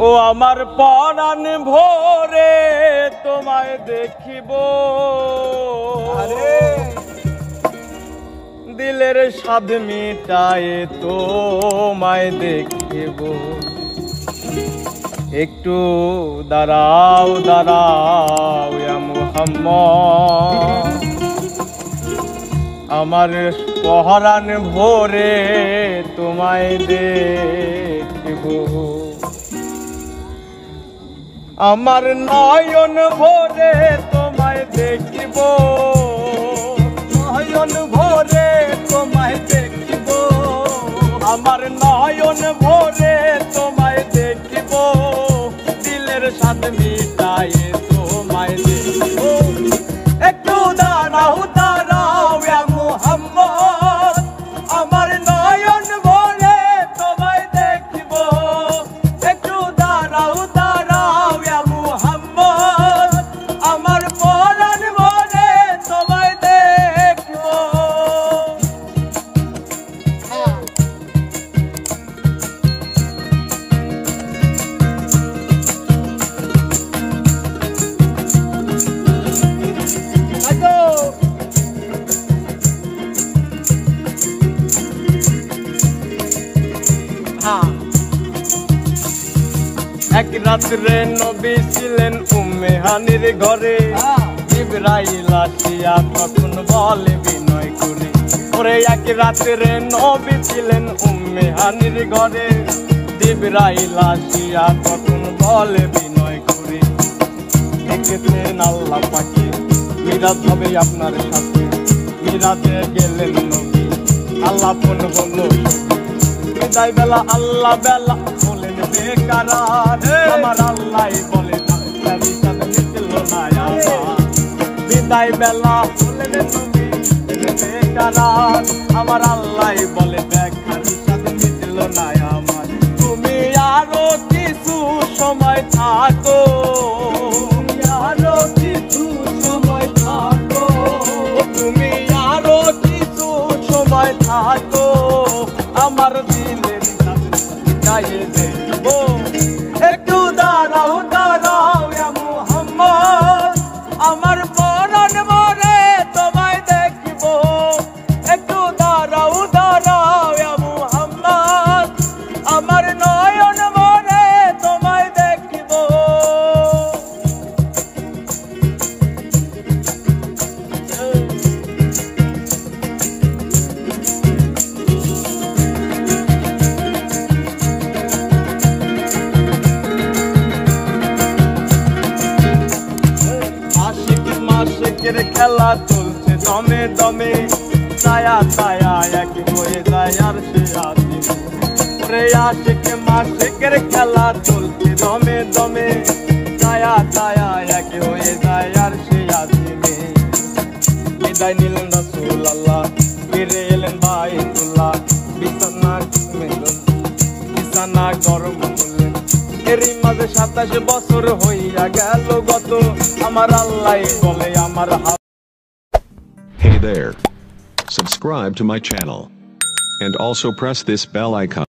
ও আমার পরাণ ভোরে তোমায় দেখিব, দিলের স্বাদ মিটায়ে তোমায় দেখিব। একটু দাঁড়াও দাঁড়াও ইয়া মুহাম্মদ, আমার পরাণ ভোরে তোমায় দেখিব। আমার নয়ন ভোরে তোমায় দেখিব, নয়ন ভোরে তোমায় দেখিব। আমার নয়ন ভোরে তোমায় দেখিব, দিলের স্বাদ মিটায়ে তোমায় দেখিব। একটু দাঁড়াও দাঁড়াও ইয়া মুহাম্মদ, আমার নয়ন ভোরে তোমায় দেখিব। একটু দাঁড়াও দাঁড়াও ইয়া মুহাম্মদ, আমার পরাণ ভোরে তোমায় দেখিব। এক রাত্রে নবী ছিলেন উম্মে হানির ঘরে, জিবরাইল আসিয়া তখন বলে বিনয় করে। ওরে এক রাত্রে নবী ছিলেন উম্মে হানির ঘরে, জিবরাইল আসিয়া তখন বলে বিনয় করে। দেখেছেন আল্লাহ পাকে মিরাজ হবে আপনার সাথে, মিরাজে গেলেন নবী আল্লাহ ফোন হলো। বিদায় বেলা আল্লাহ বেলা বলেন বেকারার, আমার আল্লাহ বলে মিটল না আমার। বিদায় বেলা বলেন তুমি বেকারার, আমার আল্লাহ বলে দেখার সাথে মিটল না আমার। তুমি আরো কিছু সময় থাকো, আরো কিছু সময় থাকো, তুমি আরো কিছু সময় থাকো, আমার দিলের গায়ে দেখব। একটু দাঁড়াও দাঁড়াও ইয়া মুহাম্মদ, আমার পরাণ ভোরে তোমায় দেখিব। একটু দাঁড়াও দাঁড়াও ইয়া মুহাম্মদ, আমার নয়ন ভোরে তোমায় দেখিব। আশিকের খেলা চলছে দমে দমে, ছায়া ছায়া এক হয়ে যায় আর সে আসিবে। ওরে আশিক মাশিকের খেলা চলছে দমে দমে, ছায়া ছায়া এক হয়ে যায় আর সে আসিবে। বিদায় নিলেন রাসূলুল্লাহ, ফিরে এলেন বাইতুল্লাহ, বিছানা গরম করলেন। এরই মাঝে 27 বছর হইয়া গেল গত, আমার আল্লাহ বলে আমার। Hey there. Subscribe to my channel. And also press this bell icon.